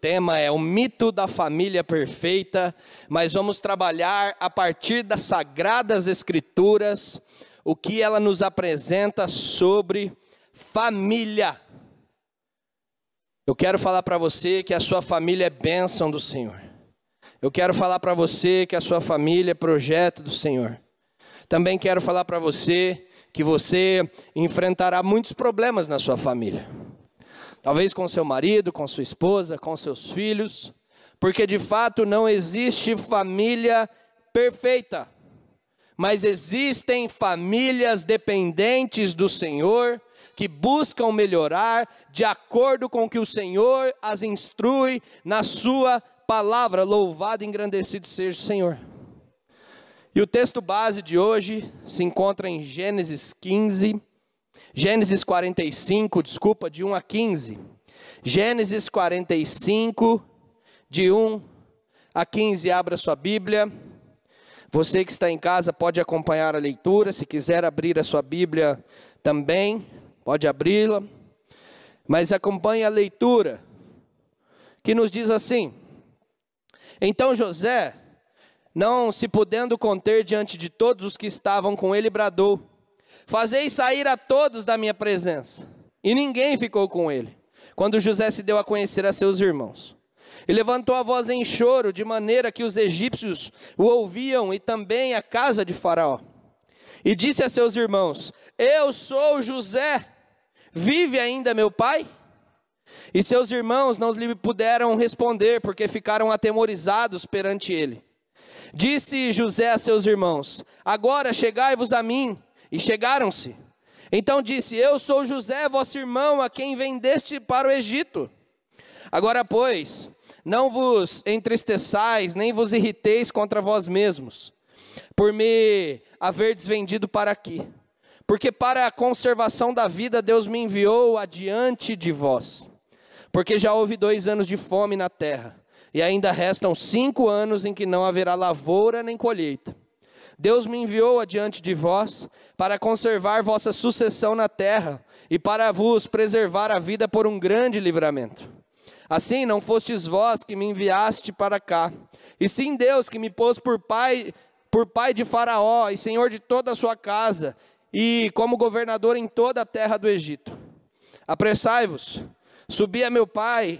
tema é o mito da família perfeita, mas vamos trabalhar a partir das Sagradas Escrituras, o que ela nos apresenta sobre família. Eu quero falar para você que a sua família é bênção do Senhor. Eu quero falar para você que a sua família é projeto do Senhor. Também quero falar para você que você enfrentará muitos problemas na sua família. Talvez com seu marido, com sua esposa, com seus filhos. Porque de fato não existe família perfeita. Mas existem famílias dependentes do Senhor, que buscam melhorar de acordo com o que o Senhor as instrui na sua palavra. Louvado e engrandecido seja o Senhor. E o texto base de hoje se encontra em Gênesis 45, de 1 a 15. Gênesis 45, de 1 a 15, abra sua Bíblia. Você que está em casa pode acompanhar a leitura, se quiser abrir a sua Bíblia também, pode abri-la. Mas acompanhe a leitura, que nos diz assim: Então José, não se podendo conter diante de todos os que estavam com ele, bradou: Fazei sair a todos da minha presença. E ninguém ficou com ele, quando José se deu a conhecer a seus irmãos. E levantou a voz em choro, de maneira que os egípcios o ouviam, e também a casa de Faraó. E disse a seus irmãos: Eu sou José, vive ainda meu pai? E seus irmãos não lhe puderam responder, porque ficaram atemorizados perante ele. Disse José a seus irmãos: Agora chegai-vos a mim. E chegaram-se. Então disse: Eu sou José, vosso irmão, a quem vendeste para o Egito. Agora, pois, não vos entristeçais, nem vos irriteis contra vós mesmos, por me haverdes vendido para aqui. Porque para a conservação da vida Deus me enviou adiante de vós. Porque já houve 2 anos de fome na terra, e ainda restam 5 anos em que não haverá lavoura nem colheita. Deus me enviou adiante de vós para conservar vossa sucessão na terra e para vos preservar a vida por um grande livramento. Assim não fostes vós que me enviaste para cá, e sim Deus que me pôs por pai de Faraó e senhor de toda a sua casa, e como governador em toda a terra do Egito. Apressai-vos, subi a meu pai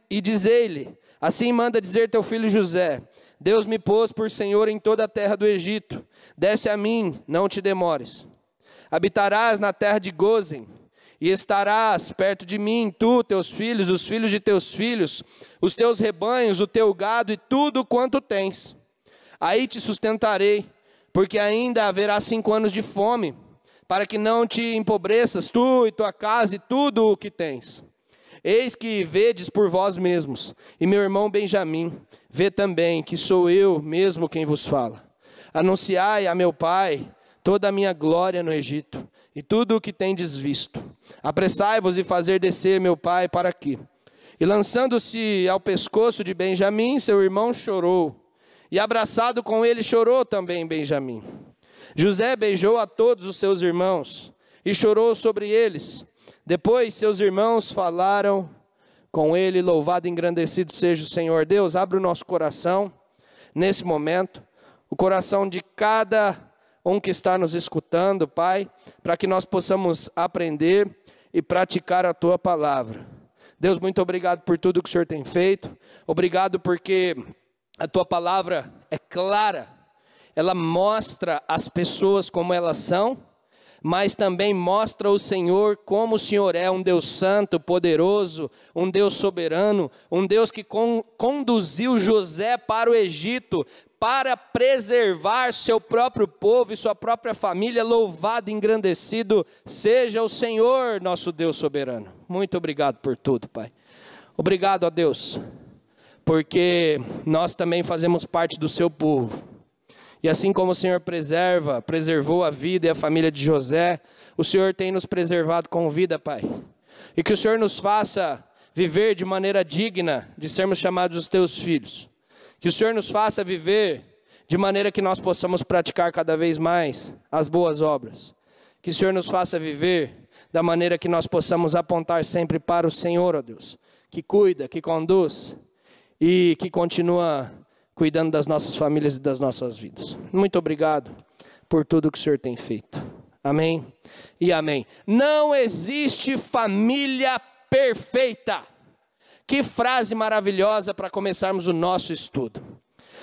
e dizei-lhe: Assim manda dizer teu filho José: Deus me pôs por senhor em toda a terra do Egito. Desce a mim, não te demores. Habitarás na terra de Gósen, e estarás perto de mim, tu, teus filhos, os filhos de teus filhos, os teus rebanhos, o teu gado e tudo quanto tens. Aí te sustentarei, porque ainda haverá 5 anos de fome, para que não te empobreças, tu e tua casa e tudo o que tens. Eis que vedes por vós mesmos, e meu irmão Benjamim, vê também que sou eu mesmo quem vos fala. Anunciai a meu pai toda a minha glória no Egito, e tudo o que tendes visto. Apressai-vos e fazer descer meu pai para aqui. E lançando-se ao pescoço de Benjamim, seu irmão chorou, e abraçado com ele chorou também Benjamim. José beijou a todos os seus irmãos, e chorou sobre eles. Depois seus irmãos falaram com ele. Louvado e engrandecido seja o Senhor. Deus, abre o nosso coração nesse momento, o coração de cada um que está nos escutando, Pai, para que nós possamos aprender e praticar a Tua palavra. Deus, muito obrigado por tudo que o Senhor tem feito. Obrigado porque a Tua palavra é clara. Ela mostra as pessoas como elas são, mas também mostra o Senhor como o Senhor é um Deus santo, poderoso, um Deus soberano, um Deus que conduziu José para o Egito para preservar seu próprio povo e sua própria família. Louvado e engrandecido seja o Senhor, nosso Deus soberano. Muito obrigado por tudo, Pai. Obrigado a Deus, porque nós também fazemos parte do seu povo. E assim como o Senhor preservou a vida e a família de José, o Senhor tem nos preservado com vida, Pai. E que o Senhor nos faça viver de maneira digna de sermos chamados os teus filhos. Que o Senhor nos faça viver de maneira que nós possamos praticar cada vez mais as boas obras. Que o Senhor nos faça viver da maneira que nós possamos apontar sempre para o Senhor, ó Deus, que cuida, que conduz e que continua cuidando das nossas famílias e das nossas vidas. Muito obrigado por tudo que o Senhor tem feito. Amém e amém. Não existe família perfeita. Que frase maravilhosa para começarmos o nosso estudo.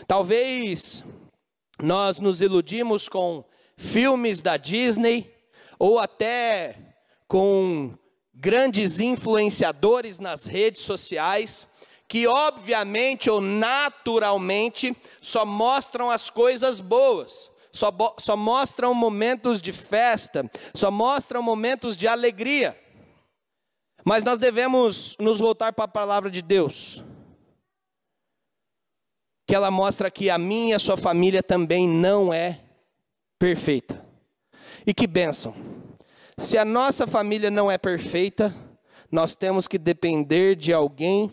Talvez nós nos iludimos com filmes da Disney ou até com grandes influenciadores nas redes sociais que obviamente ou naturalmente só mostram as coisas boas. Só mostram momentos de festa, só mostram momentos de alegria. Mas nós devemos nos voltar para a palavra de Deus, que ela mostra que a minha e a sua família também não é perfeita. E que bênção! Se a nossa família não é perfeita, nós temos que depender de alguém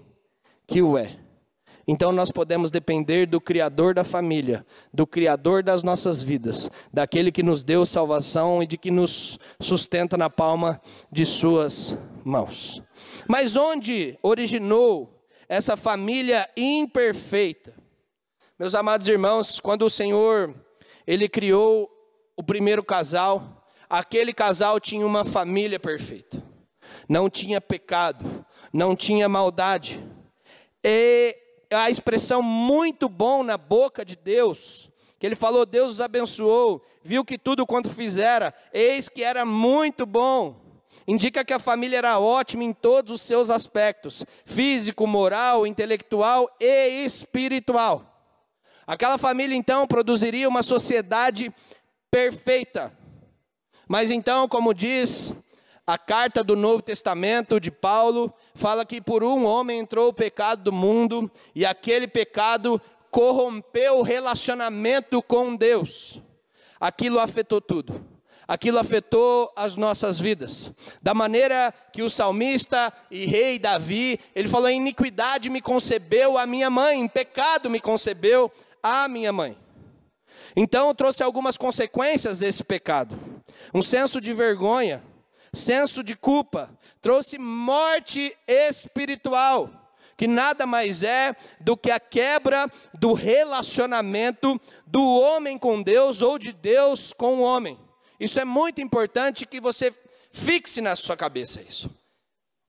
que o é. Então nós podemos depender do Criador da família, do Criador das nossas vidas, daquele que nos deu salvação e de que nos sustenta na palma de suas mãos. Mas onde originou essa família imperfeita? Meus amados irmãos, quando o Senhor, Ele criou o primeiro casal, aquele casal tinha uma família perfeita. Não tinha pecado, não tinha maldade. E a expressão muito bom na boca de Deus, que Ele falou, Deus os abençoou, viu que tudo quanto fizera, eis que era muito bom. Indica que a família era ótima em todos os seus aspectos, físico, moral, intelectual e espiritual. Aquela família então produziria uma sociedade perfeita. Mas então, como diz a carta do Novo Testamento de Paulo, fala que por um homem entrou o pecado do mundo e aquele pecado corrompeu o relacionamento com Deus. Aquilo afetou tudo. Aquilo afetou as nossas vidas. Da maneira que o salmista e rei Davi, ele falou, em iniquidade me concebeu a minha mãe, em pecado me concebeu a minha mãe. Então trouxe algumas consequências desse pecado. Um senso de vergonha, senso de culpa, trouxe morte espiritual, que nada mais é do que a quebra do relacionamento do homem com Deus ou de Deus com o homem. Isso é muito importante que você fixe na sua cabeça isso.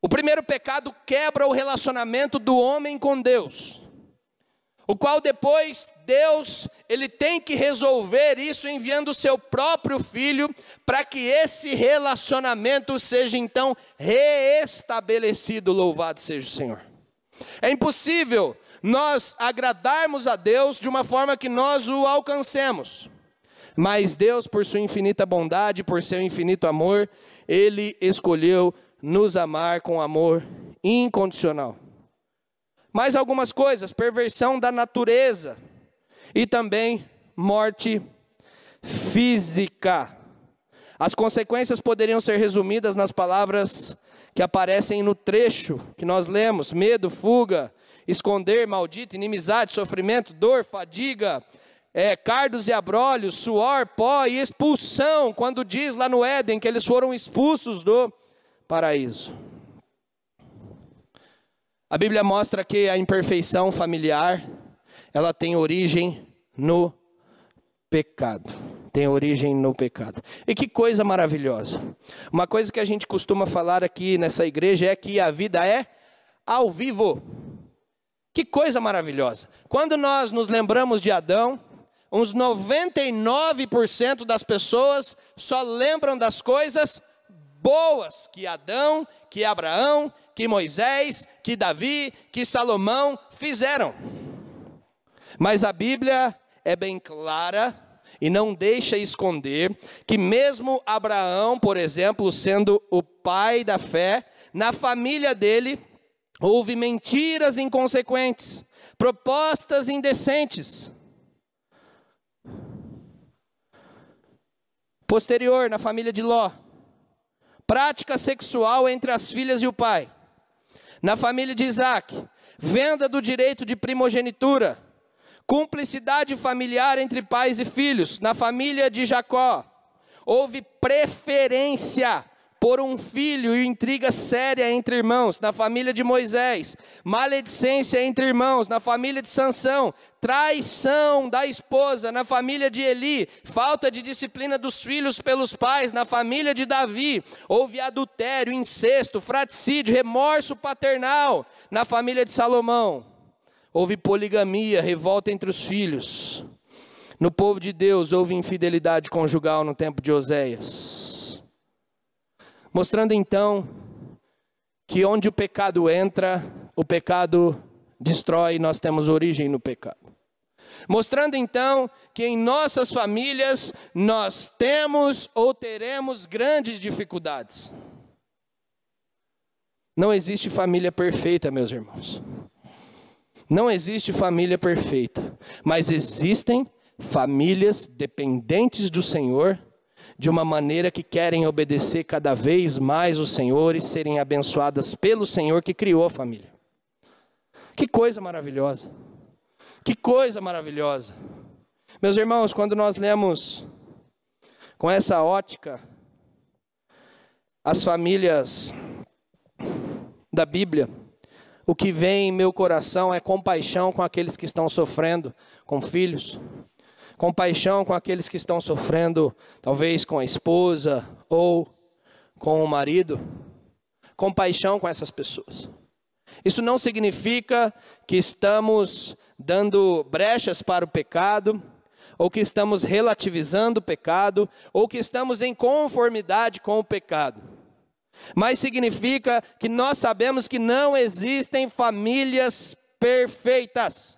O primeiro pecado quebra o relacionamento do homem com Deus, o qual depois Deus, Ele tem que resolver isso enviando o seu próprio Filho, para que esse relacionamento seja então reestabelecido, louvado seja o Senhor. É impossível nós agradarmos a Deus de uma forma que nós o alcancemos, mas Deus, por sua infinita bondade, por seu infinito amor, Ele escolheu nos amar com amor incondicional. Mais algumas coisas, perversão da natureza e também morte física. As consequências poderiam ser resumidas nas palavras que aparecem no trecho que nós lemos: medo, fuga, esconder, maldito, inimizade, sofrimento, dor, fadiga, cardos e abrolhos, suor, pó e expulsão, quando diz lá no Éden que eles foram expulsos do paraíso. A Bíblia mostra que a imperfeição familiar, ela tem origem no pecado. Tem origem no pecado. E que coisa maravilhosa. Uma coisa que a gente costuma falar aqui nessa igreja é que a vida é ao vivo. Que coisa maravilhosa. Quando nós nos lembramos de Adão, uns 99% das pessoas só lembram das coisas boas que Adão, que Abraão, que Moisés, que Davi, que Salomão fizeram. Mas a Bíblia é bem clara e não deixa esconder que mesmo Abraão, por exemplo, sendo o pai da fé, na família dele houve mentiras inconsequentes, propostas indecentes. Posterior, na família de Ló, prática sexual entre as filhas e o pai. Na família de Isaac, venda do direito de primogenitura, cumplicidade familiar entre pais e filhos. Na família de Jacó, houve preferência por um filho e intriga séria entre irmãos, na família de Moisés, maledicência entre irmãos, na família de Sansão, traição da esposa, na família de Eli, falta de disciplina dos filhos pelos pais, na família de Davi, houve adultério, incesto, fratricídio, remorso paternal, na família de Salomão, houve poligamia, revolta entre os filhos, no povo de Deus houve infidelidade conjugal no tempo de Oséias. Mostrando então que onde o pecado entra, o pecado destrói, nós temos origem no pecado. Mostrando então que em nossas famílias nós temos ou teremos grandes dificuldades. Não existe família perfeita, meus irmãos. Não existe família perfeita, mas existem famílias dependentes do Senhor, de uma maneira que querem obedecer cada vez mais o Senhor e serem abençoadas pelo Senhor que criou a família. Que coisa maravilhosa! Que coisa maravilhosa! Meus irmãos, quando nós lemos com essa ótica as famílias da Bíblia, o que vem em meu coração é compaixão com aqueles que estão sofrendo com filhos. Compaixão com aqueles que estão sofrendo, talvez com a esposa ou com o marido. Compaixão com essas pessoas. Isso não significa que estamos dando brechas para o pecado, ou que estamos relativizando o pecado, ou que estamos em conformidade com o pecado. Mas significa que nós sabemos que não existem famílias perfeitas.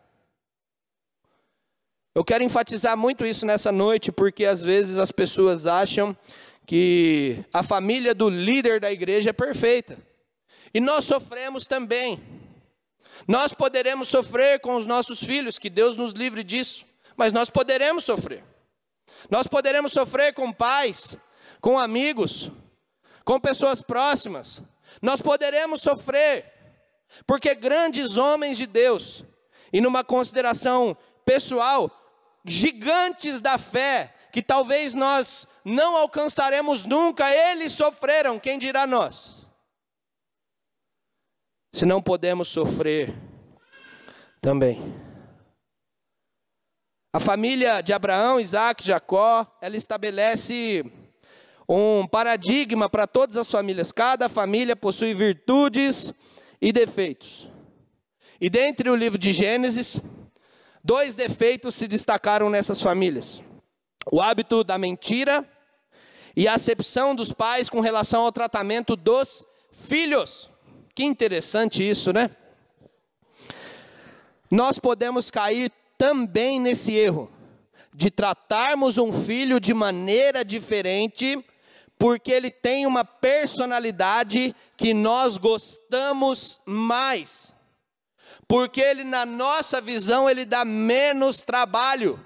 Eu quero enfatizar muito isso nessa noite, porque às vezes as pessoas acham que a família do líder da igreja é perfeita. E nós sofremos também. Nós poderemos sofrer com os nossos filhos, que Deus nos livre disso. Mas nós poderemos sofrer. Nós poderemos sofrer com pais, com amigos, com pessoas próximas. Nós poderemos sofrer, porque grandes homens de Deus, e numa consideração pessoal, gigantes da fé, que talvez nós não alcançaremos nunca, eles sofreram, quem dirá nós? Se não podemos sofrer também. A família de Abraão, Isaac, Jacó, ela estabelece um paradigma para todas as famílias. Cada família possui virtudes e defeitos. E dentre o livro de Gênesis, 2 defeitos se destacaram nessas famílias: o hábito da mentira e a acepção dos pais com relação ao tratamento dos filhos. Que interessante isso, né? Nós podemos cair também nesse erro de tratarmos um filho de maneira diferente, porque ele tem uma personalidade que nós gostamos mais. Porque ele, na nossa visão, ele dá menos trabalho.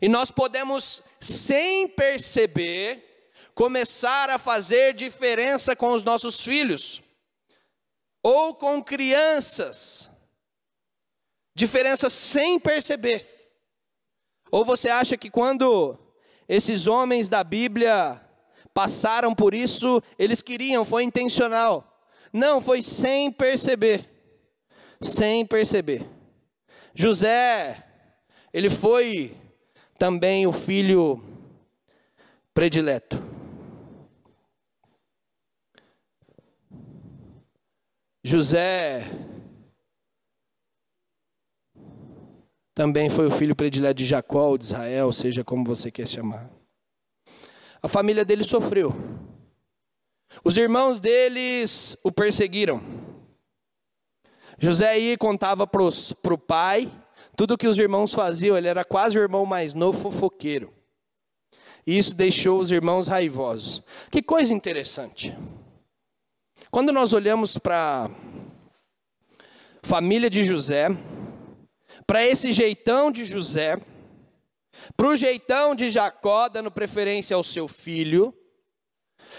E nós podemos, sem perceber, começar a fazer diferença com os nossos filhos. Ou com crianças. Diferença sem perceber. Ou você acha que quando esses homens da Bíblia passaram por isso, eles queriam, foi intencional? Não, foi sem perceber. Sem perceber. José, ele foi também o filho predileto. José também foi o filho predileto de Jacó, ou de Israel, seja como você quer chamar. A família dele sofreu. Os irmãos deles o perseguiram. José ia e contava para o pai tudo o que os irmãos faziam. Ele era quase o irmão mais novo, fofoqueiro. E isso deixou os irmãos raivosos. Que coisa interessante. Quando nós olhamos para a família de José, para esse jeitão de José, para o jeitão de Jacó, dando preferência ao seu filho,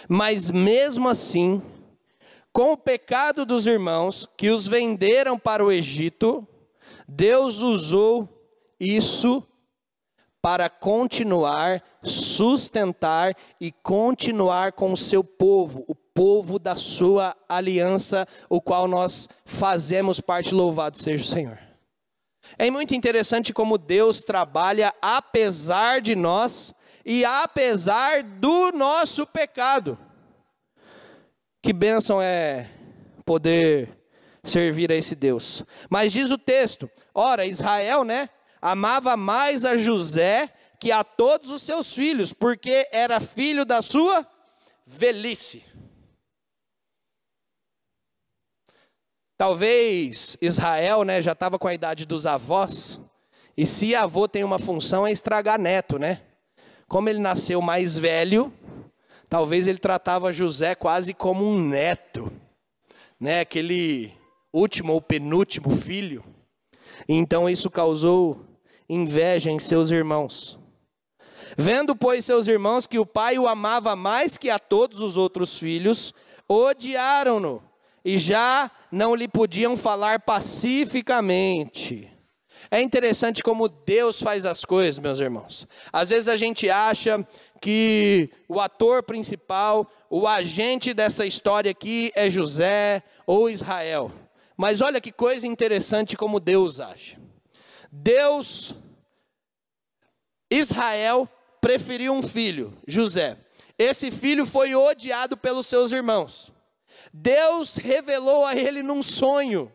mas mesmo assim, com o pecado dos irmãos que os venderam para o Egito, Deus usou isso para continuar, sustentar e continuar com o seu povo, o povo da sua aliança, o qual nós fazemos parte. Louvado seja o Senhor. É muito interessante como Deus trabalha apesar de nós e apesar do nosso pecado. Que bênção é poder servir a esse Deus. Mas diz o texto, ora, Israel, amava mais a José que a todos os seus filhos, porque era filho da sua velhice. Talvez Israel, já estava com a idade dos avós, e se avô tem uma função é estragar neto, Como ele nasceu mais velho, talvez ele tratava José quase como um neto, aquele último ou penúltimo filho. Então isso causou inveja em seus irmãos. Vendo, pois, seus irmãos que o pai o amava mais que a todos os outros filhos, odiaram-no e já não lhe podiam falar pacificamente. É interessante como Deus faz as coisas, meus irmãos. Às vezes a gente acha que o ator principal, o agente dessa história aqui é José ou Israel. Mas olha que coisa interessante como Deus age. Israel preferiu um filho, José. Esse filho foi odiado pelos seus irmãos. Deus revelou a ele num sonho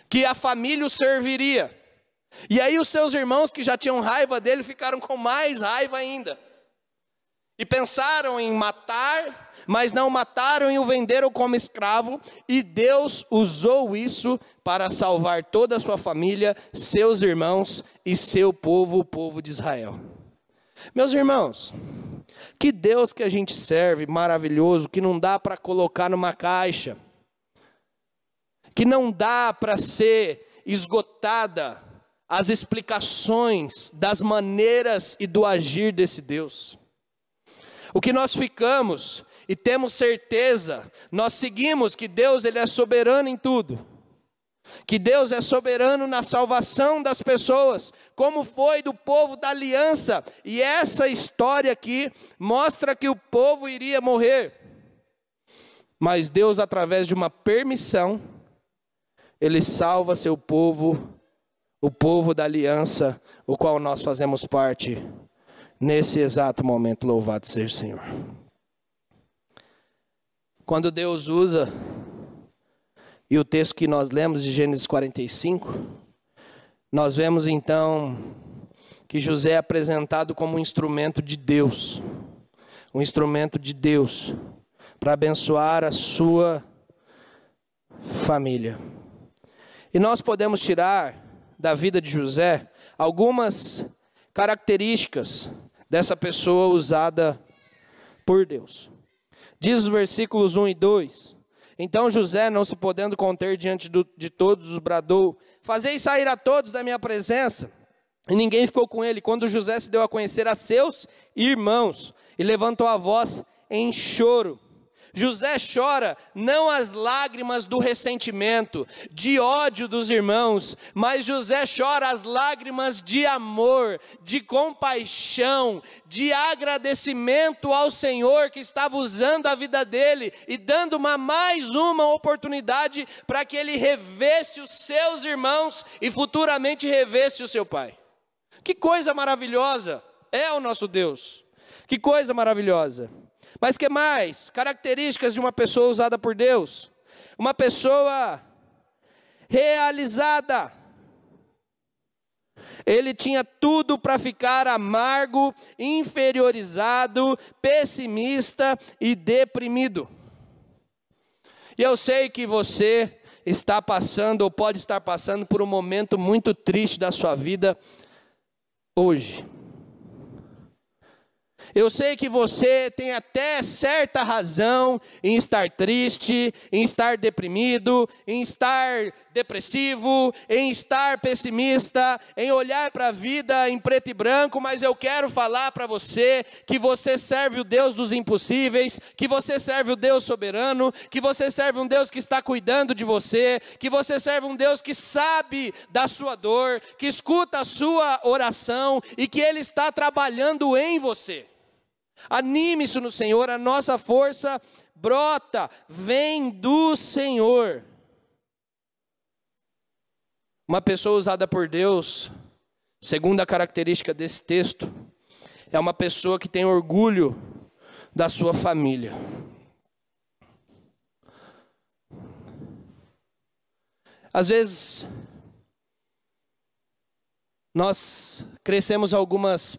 que a família o serviria. E aí os seus irmãos que já tinham raiva dele ficaram com mais raiva ainda. E pensaram em matar, mas não mataram e o venderam como escravo. E Deus usou isso para salvar toda a sua família, seus irmãos e seu povo, o povo de Israel. Meus irmãos, que Deus que a gente serve, maravilhoso, que não dá para colocar numa caixa, que não dá para ser esgotada as explicações das maneiras e do agir desse Deus. O que nós ficamos e temos certeza, nós seguimos que Deus ele é soberano em tudo. Que Deus é soberano na salvação das pessoas, como foi do povo da aliança. E essa história aqui mostra que o povo iria morrer. Mas Deus, através de uma permissão, Ele salva seu povo, o povo da aliança, o qual nós fazemos parte nesse exato momento. Louvado seja o Senhor. Quando Deus usa, e o texto que nós lemos de Gênesis 45, nós vemos então que José é apresentado como um instrumento de Deus. Um instrumento de Deus para abençoar a sua família. E nós podemos tirar da vida de José algumas características dessa pessoa usada por Deus. Diz os versículos 1 e 2. Então José, não se podendo conter diante de todos, bradou: fazei sair a todos da minha presença. E ninguém ficou com ele. Quando José se deu a conhecer a seus irmãos, e levantou a voz em choro. José chora não as lágrimas do ressentimento, de ódio dos irmãos, mas José chora as lágrimas de amor, de compaixão, de agradecimento ao Senhor que estava usando a vida dele e dando mais uma oportunidade para que ele revesse os seus irmãos e futuramente revesse o seu pai. Que coisa maravilhosa é o nosso Deus, que coisa maravilhosa. Mas que mais? Características de uma pessoa usada por Deus. Uma pessoa realizada. Ele tinha tudo para ficar amargo, inferiorizado, pessimista e deprimido. E eu sei que você está passando ou pode estar passando por um momento muito triste da sua vida hoje. Eu sei que você tem até certa razão em estar triste, em estar deprimido, em estar depressivo, em estar pessimista, em olhar para a vida em preto e branco, mas eu quero falar para você que você serve o Deus dos impossíveis, que você serve o Deus soberano, que você serve um Deus que está cuidando de você, que você serve um Deus que sabe da sua dor, que escuta a sua oração e que Ele está trabalhando em você. Anime-se no Senhor, a nossa força brota, vem do Senhor. Uma pessoa usada por Deus, segundo a característica desse texto, é uma pessoa que tem orgulho da sua família. Às vezes, nós crescemos algumas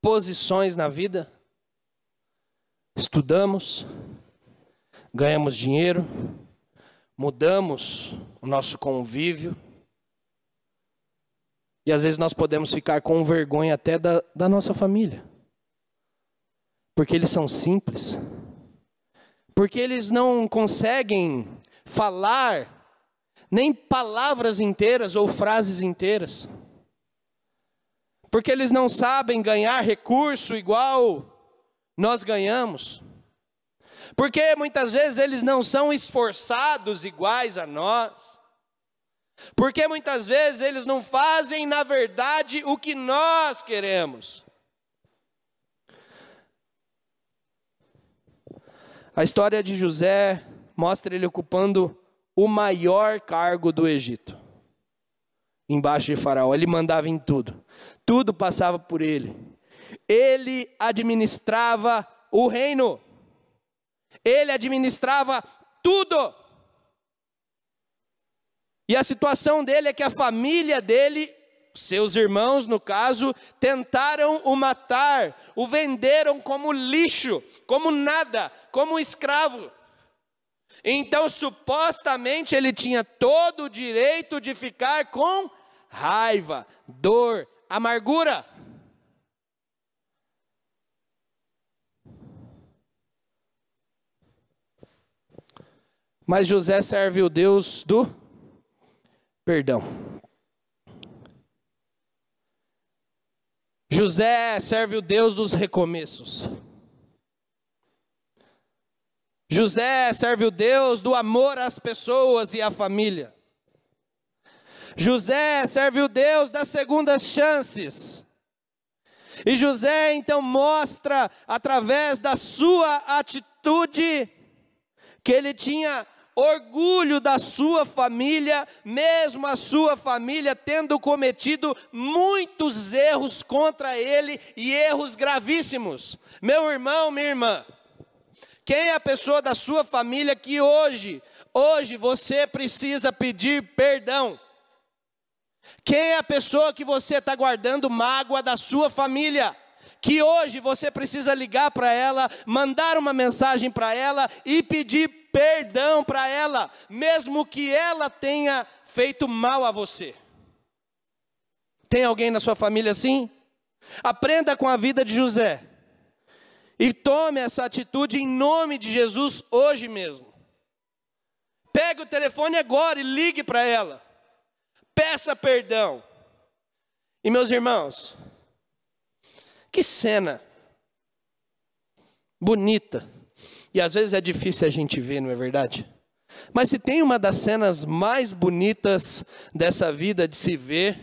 posições na vida, estudamos, ganhamos dinheiro, mudamos o nosso convívio, e às vezes nós podemos ficar com vergonha até da nossa família. Porque eles são simples. Porque eles não conseguem falar nem palavras inteiras ou frases inteiras. Porque eles não sabem ganhar recurso igual nós ganhamos. Porque muitas vezes eles não são esforçados iguais a nós. Porque muitas vezes eles não fazem, na verdade, o que nós queremos. A história de José mostra ele ocupando o maior cargo do Egito. Embaixo de Faraó, ele mandava em tudo. Tudo passava por ele. Ele administrava o reino. Ele administrava tudo. E a situação dele é que a família dele, seus irmãos no caso, tentaram o matar, o venderam como lixo, como nada, como escravo. Então supostamente ele tinha todo o direito de ficar com raiva, dor, amargura. Mas José serve o Deus do perdão. José serve o Deus dos recomeços. José serve o Deus do amor às pessoas e à família. José serve o Deus das segundas chances. E José então mostra, através da sua atitude, que ele tinha orgulho da sua família, mesmo a sua família tendo cometido muitos erros contra ele e erros gravíssimos. Meu irmão, minha irmã, quem é a pessoa da sua família que hoje você precisa pedir perdão? Quem é a pessoa que você está guardando mágoa da sua família? Que hoje você precisa ligar para ela, mandar uma mensagem para ela e pedir perdão para ela, mesmo que ela tenha feito mal a você. Tem alguém na sua família assim? Aprenda com a vida de José e tome essa atitude em nome de Jesus hoje mesmo. Pegue o telefone agora e ligue para ela. Peça perdão. E meus irmãos, que cena bonita. E às vezes é difícil a gente ver, não é verdade? Mas se tem uma das cenas mais bonitas dessa vida de se ver,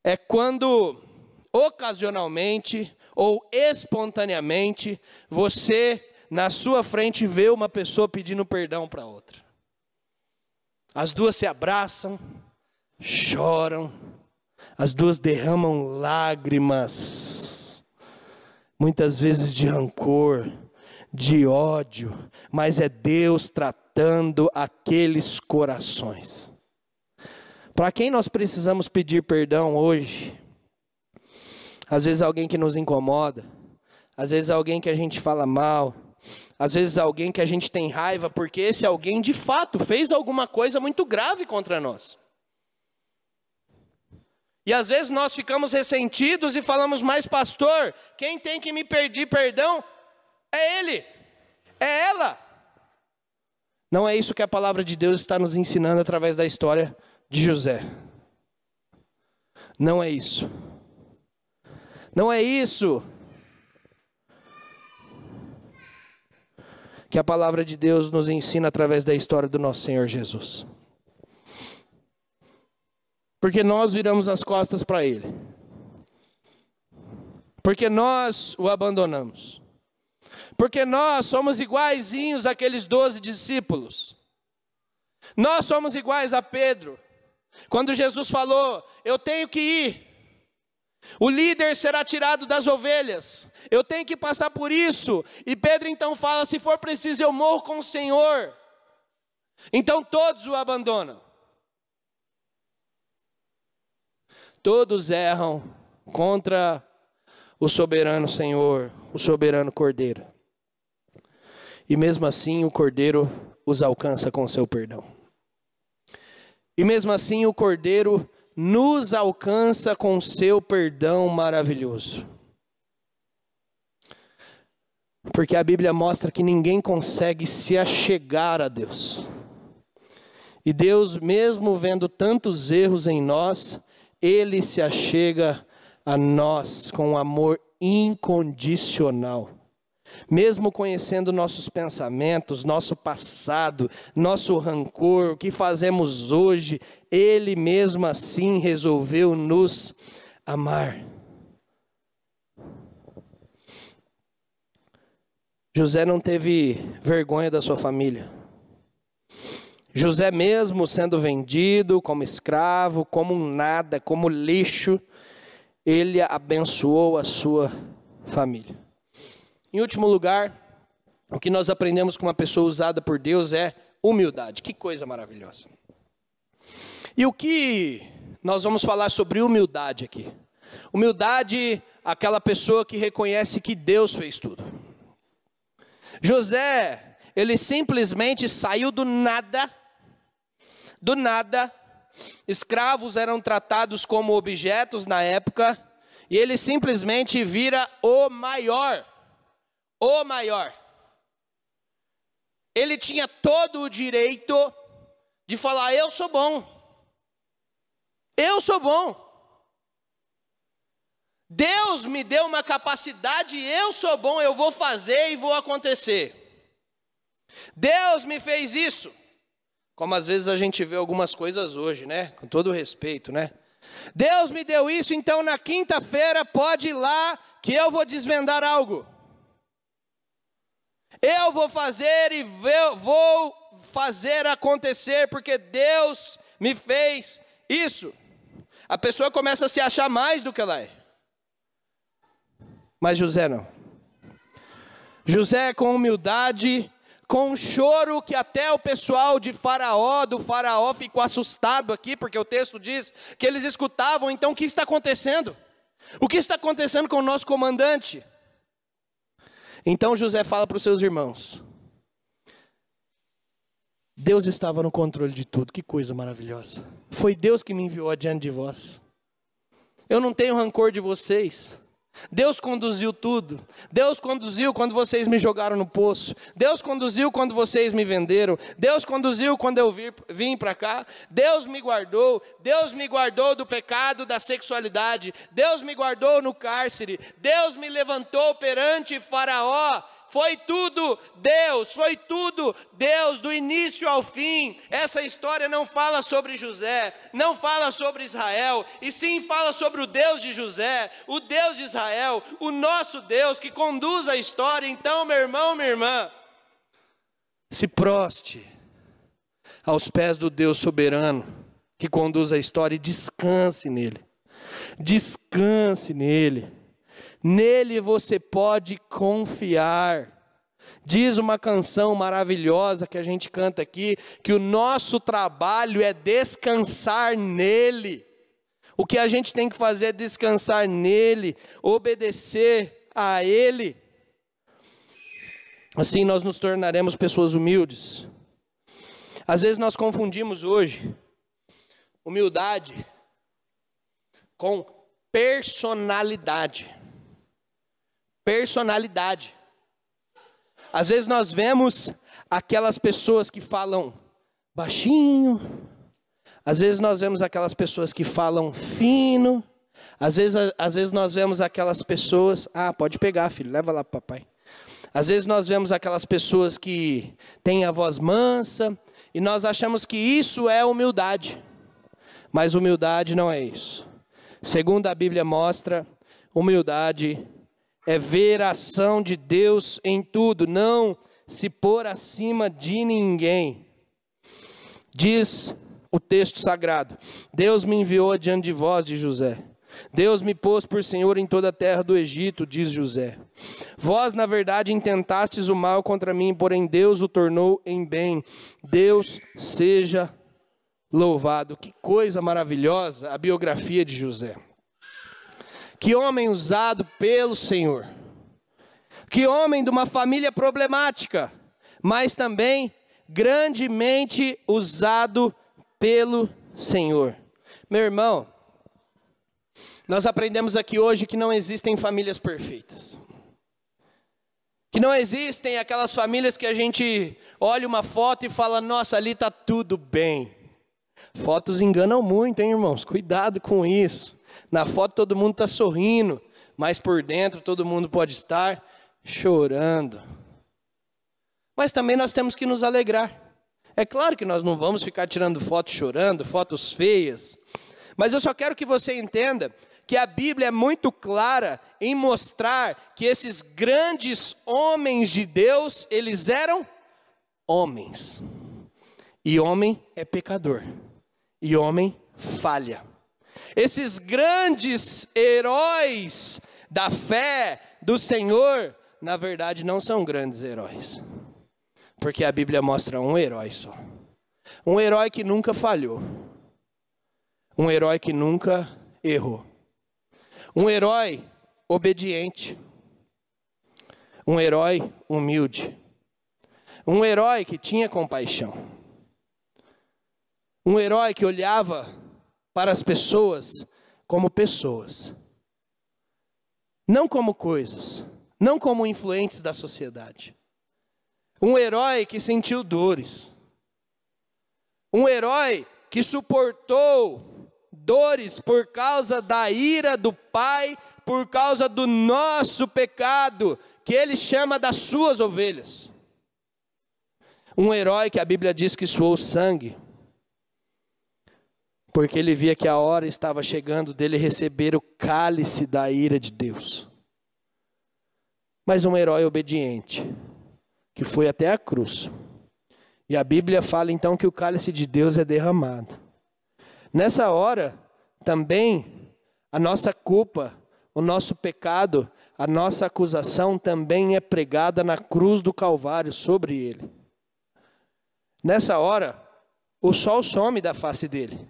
é quando ocasionalmente ou espontaneamente você na sua frente vê uma pessoa pedindo perdão para outra. As duas se abraçam, choram, as duas derramam lágrimas, muitas vezes de rancor, de ódio, mas é Deus tratando aqueles corações. Para quem nós precisamos pedir perdão hoje? Às vezes alguém que nos incomoda, às vezes alguém que a gente fala mal, às vezes alguém que a gente tem raiva, porque esse alguém de fato fez alguma coisa muito grave contra nós. E às vezes nós ficamos ressentidos e falamos, mas pastor, quem tem que me pedir perdão é ele, é ela. Não é isso que a palavra de Deus está nos ensinando através da história de José. Não é isso. Não é isso que a palavra de Deus nos ensina através da história do nosso Senhor Jesus. Porque nós viramos as costas para Ele. Porque nós o abandonamos. Porque nós somos iguaizinhos àqueles 12 discípulos. Nós somos iguais a Pedro. Quando Jesus falou, eu tenho que ir. O líder será tirado das ovelhas. Eu tenho que passar por isso. E Pedro então fala, se for preciso eu morro com o Senhor. Então todos o abandonam. Todos erram contra o soberano Senhor, o soberano Cordeiro. E mesmo assim o Cordeiro os alcança com seu perdão. E mesmo assim o Cordeiro nos alcança com seu perdão maravilhoso. Porque a Bíblia mostra que ninguém consegue se achegar a Deus. E Deus, mesmo vendo tantos erros em nós, Ele se achega a nós com um amor incondicional. Mesmo conhecendo nossos pensamentos, nosso passado, nosso rancor, o que fazemos hoje, Ele mesmo assim resolveu nos amar. José não teve vergonha da sua família. José mesmo sendo vendido como escravo, como um nada, como lixo, ele abençoou a sua família. Em último lugar, o que nós aprendemos com uma pessoa usada por Deus é humildade. Que coisa maravilhosa. E o que nós vamos falar sobre humildade aqui? Humildade, aquela pessoa que reconhece que Deus fez tudo. José, ele simplesmente saiu do nada. Do nada, escravos eram tratados como objetos na época, e ele simplesmente vira o maior. O maior. Ele tinha todo o direito de falar, eu sou bom. Eu sou bom. Deus me deu uma capacidade, eu sou bom, eu vou fazer e vou acontecer. Deus me fez isso. Como às vezes a gente vê algumas coisas hoje, né? Com todo respeito, né? Deus me deu isso, então na quinta-feira pode ir lá que eu vou desvendar algo. Eu vou fazer e vou fazer acontecer porque Deus me fez isso. A pessoa começa a se achar mais do que ela é. Mas José não. José com humildade, com um choro que até o pessoal do faraó ficou assustado aqui, porque o texto diz que eles escutavam, então o que está acontecendo? O que está acontecendo com o nosso comandante? Então José fala para os seus irmãos, Deus estava no controle de tudo, que coisa maravilhosa. Foi Deus que me enviou adiante de vós. Eu não tenho rancor de vocês. Deus conduziu tudo. Deus conduziu quando vocês me jogaram no poço. Deus conduziu quando vocês me venderam. Deus conduziu quando eu vim para cá. Deus me guardou. Deus me guardou do pecado, da sexualidade. Deus me guardou no cárcere. Deus me levantou perante Faraó. Foi tudo Deus, do início ao fim. Essa história não fala sobre José, não fala sobre Israel, e sim fala sobre o Deus de José, o Deus de Israel, o nosso Deus que conduz a história. Então, meu irmão, minha irmã, se proste aos pés do Deus soberano que conduz a história e descanse nele. Descanse nele. Nele você pode confiar. Diz uma canção maravilhosa que a gente canta aqui, que o nosso trabalho é descansar nele. O que a gente tem que fazer é descansar nele, obedecer a ele. Assim nós nos tornaremos pessoas humildes. Às vezes nós confundimos hoje humildade com personalidade. Personalidade. Às vezes nós vemos aquelas pessoas que falam baixinho, às vezes nós vemos aquelas pessoas que falam fino, às vezes nós vemos aquelas pessoas, pode pegar, filho, leva lá para papai. Às vezes nós vemos aquelas pessoas que têm a voz mansa, e nós achamos que isso é humildade. Mas humildade não é isso. Segundo a Bíblia mostra, humildade é ver a ação de Deus em tudo, não se pôr acima de ninguém. Diz o texto sagrado: Deus me enviou adiante de vós, de José. Deus me pôs por Senhor em toda a terra do Egito, diz José. Vós, na verdade, intentastes o mal contra mim, porém Deus o tornou em bem. Deus seja louvado. Que coisa maravilhosa a biografia de José. Que homem usado pelo Senhor. Que homem de uma família problemática, mas também grandemente usado pelo Senhor. Meu irmão, nós aprendemos aqui hoje que não existem famílias perfeitas. Que não existem aquelas famílias que a gente olha uma foto e fala, nossa, ali está tudo bem. Fotos enganam muito, hein, irmãos? Cuidado com isso. Na foto todo mundo está sorrindo, mas por dentro todo mundo pode estar chorando. Mas também nós temos que nos alegrar. É claro que nós não vamos ficar tirando fotos chorando, fotos feias. Mas eu só quero que você entenda que a Bíblia é muito clara em mostrar que esses grandes homens de Deus, eles eram homens. E homem é pecador. E homem falha. Esses grandes heróis da fé do Senhor, na verdade não são grandes heróis. Porque a Bíblia mostra um herói só. Um herói que nunca falhou. Um herói que nunca errou. Um herói obediente. Um herói humilde. Um herói que tinha compaixão. Um herói que olhava para as pessoas como pessoas. Não como coisas. Não como influentes da sociedade. Um herói que sentiu dores. Um herói que suportou dores por causa da ira do Pai, por causa do nosso pecado, que Ele chama das suas ovelhas. Um herói que a Bíblia diz que suou sangue, porque ele via que a hora estava chegando dele receber o cálice da ira de Deus. Mas um herói obediente, que foi até a cruz. E a Bíblia fala então que o cálice de Deus é derramado. Nessa hora, também, a nossa culpa, o nosso pecado, a nossa acusação também é pregada na cruz do Calvário sobre ele. Nessa hora, o sol some da face dele.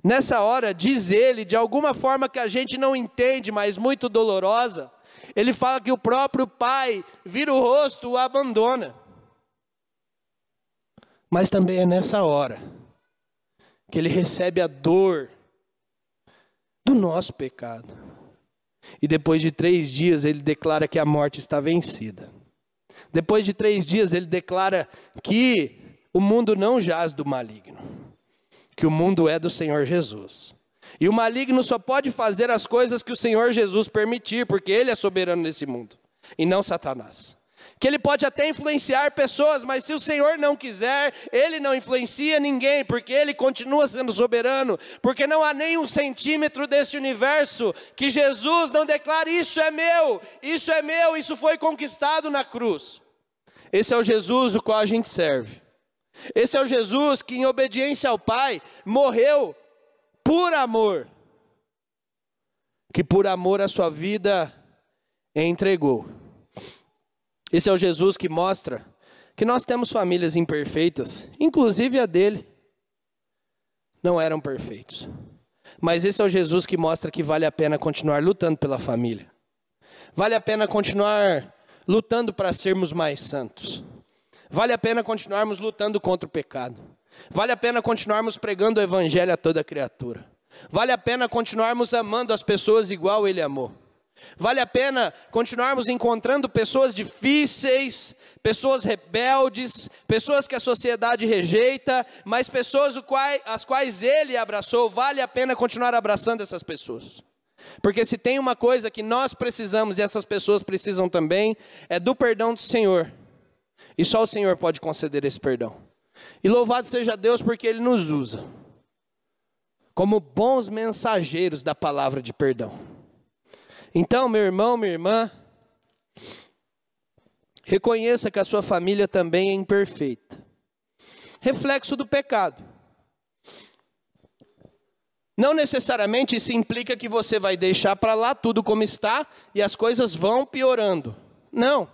Nessa hora, diz ele, de alguma forma que a gente não entende, mas muito dolorosa, ele fala que o próprio Pai vira o rosto, o abandona. Mas também é nessa hora que ele recebe a dor do nosso pecado. E depois de 3 dias ele declara que a morte está vencida. Depois de 3 dias ele declara que o mundo não jaz do maligno. Que o mundo é do Senhor Jesus. E o maligno só pode fazer as coisas que o Senhor Jesus permitir, porque Ele é soberano nesse mundo, e não Satanás. Que ele pode até influenciar pessoas, mas se o Senhor não quiser, Ele não influencia ninguém, porque Ele continua sendo soberano, porque não há nem 1 centímetro desse universo que Jesus não declare, isso é meu, isso foi conquistado na cruz. Esse é o Jesus o qual a gente serve. Esse é o Jesus que em obediência ao Pai morreu por amor, que por amor a sua vida entregou. Esse é o Jesus que mostra que nós temos famílias imperfeitas, inclusive a dele. Não eram perfeitos. Mas esse é o Jesus que mostra que vale a pena continuar lutando pela família. Vale a pena continuar lutando para sermos mais santos. Vale a pena continuarmos lutando contra o pecado. Vale a pena continuarmos pregando o evangelho a toda criatura. Vale a pena continuarmos amando as pessoas igual Ele amou. Vale a pena continuarmos encontrando pessoas difíceis, pessoas rebeldes, pessoas que a sociedade rejeita, mas pessoas as quais Ele abraçou. Vale a pena continuar abraçando essas pessoas. Porque se tem uma coisa que nós precisamos, e essas pessoas precisam também, é do perdão do Senhor. E só o Senhor pode conceder esse perdão. E louvado seja Deus porque Ele nos usa como bons mensageiros da palavra de perdão. Então, meu irmão, minha irmã, reconheça que a sua família também é imperfeita. Reflexo do pecado. Não necessariamente isso implica que você vai deixar para lá tudo como está e as coisas vão piorando. Não.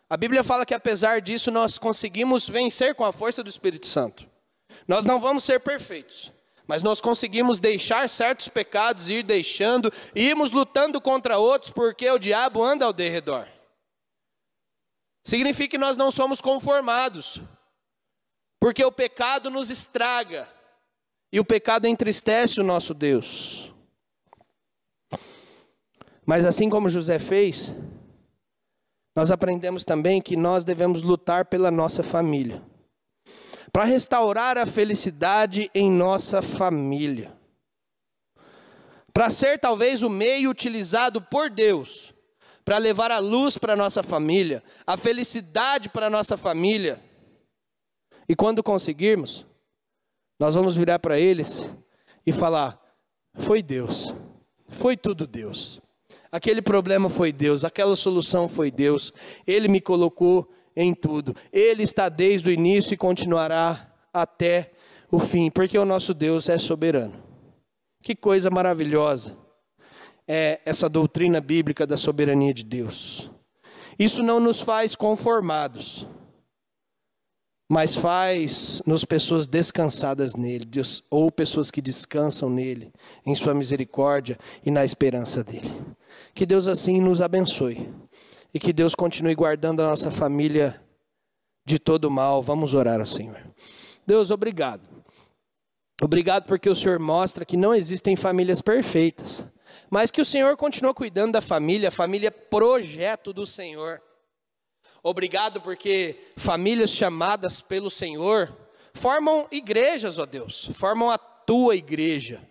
A Bíblia fala que apesar disso nós conseguimos vencer com a força do Espírito Santo. Nós não vamos ser perfeitos, mas nós conseguimos deixar certos pecados, ir deixando, e irmos lutando contra outros, porque o diabo anda ao derredor. Significa que nós não somos conformados, porque o pecado nos estraga, e o pecado entristece o nosso Deus. Mas assim como José fez, nós aprendemos também que nós devemos lutar pela nossa família, para restaurar a felicidade em nossa família, para ser talvez o meio utilizado por Deus, para levar a luz para a nossa família, a felicidade para a nossa família. E quando conseguirmos, nós vamos virar para eles e falar: foi Deus, foi tudo Deus. Aquele problema foi Deus, aquela solução foi Deus. Ele me colocou em tudo. Ele está desde o início e continuará até o fim, porque o nosso Deus é soberano. Que coisa maravilhosa é essa doutrina bíblica da soberania de Deus. Isso não nos faz conformados, mas faz-nos pessoas descansadas nele, ou pessoas que descansam nele, em sua misericórdia e na esperança dele. Que Deus assim nos abençoe, e que Deus continue guardando a nossa família de todo mal. Vamos orar ao Senhor. Deus, obrigado. Obrigado porque o Senhor mostra que não existem famílias perfeitas, mas que o Senhor continua cuidando da família, a família é projeto do Senhor. Obrigado porque famílias chamadas pelo Senhor formam igrejas, ó Deus, formam a tua igreja.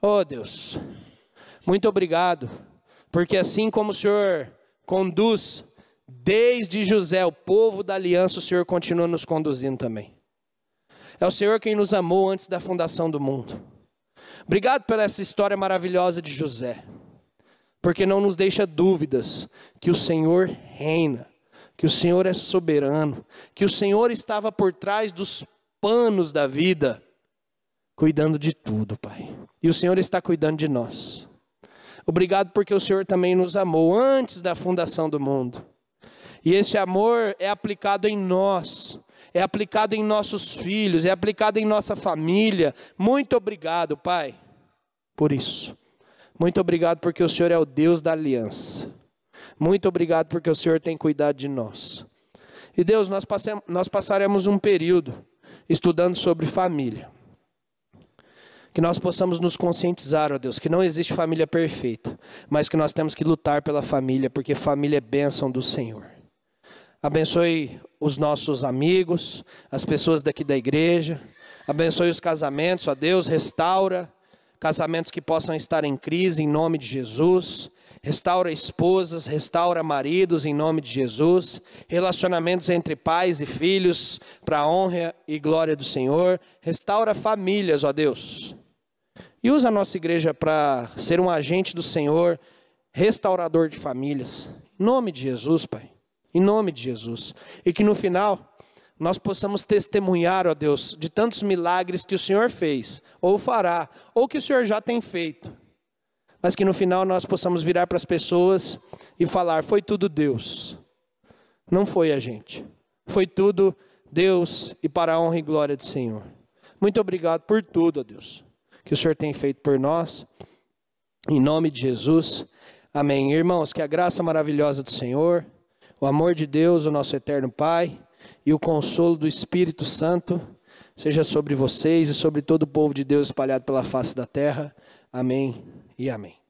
Ó Deus, muito obrigado, porque assim como o Senhor conduz desde José, o povo da aliança, o Senhor continua nos conduzindo também. É o Senhor quem nos amou antes da fundação do mundo. Obrigado por essa história maravilhosa de José, porque não nos deixa dúvidas que o Senhor reina, que o Senhor é soberano, que o Senhor estava por trás dos panos da vida, cuidando de tudo, Pai. E o Senhor está cuidando de nós. Obrigado porque o Senhor também nos amou antes da fundação do mundo. E esse amor é aplicado em nós, é aplicado em nossos filhos, é aplicado em nossa família. Muito obrigado, Pai, por isso. Muito obrigado porque o Senhor é o Deus da aliança. Muito obrigado porque o Senhor tem cuidado de nós. E Deus, nós passaremos um período estudando sobre família. Que nós possamos nos conscientizar, ó Deus, que não existe família perfeita, mas que nós temos que lutar pela família, porque família é bênção do Senhor. Abençoe os nossos amigos, as pessoas daqui da igreja. Abençoe os casamentos, ó Deus, restaura casamentos que possam estar em crise, em nome de Jesus. Restaura esposas, restaura maridos, em nome de Jesus. Relacionamentos entre pais e filhos, para a honra e glória do Senhor. Restaura famílias, ó Deus. E usa a nossa igreja para ser um agente do Senhor, restaurador de famílias. Em nome de Jesus, Pai. Em nome de Jesus. E que no final nós possamos testemunhar, ó Deus, de tantos milagres que o Senhor fez, ou fará, ou que o Senhor já tem feito. Mas que no final nós possamos virar para as pessoas e falar: foi tudo Deus. Não foi a gente. Foi tudo Deus e para a honra e glória do Senhor. Muito obrigado por tudo, ó Deus, que o Senhor tem feito por nós. Em nome de Jesus. Amém. Irmãos, que a graça maravilhosa do Senhor, o amor de Deus, o nosso eterno Pai, e o consolo do Espírito Santo seja sobre vocês e sobre todo o povo de Deus espalhado pela face da terra. Amém e amém.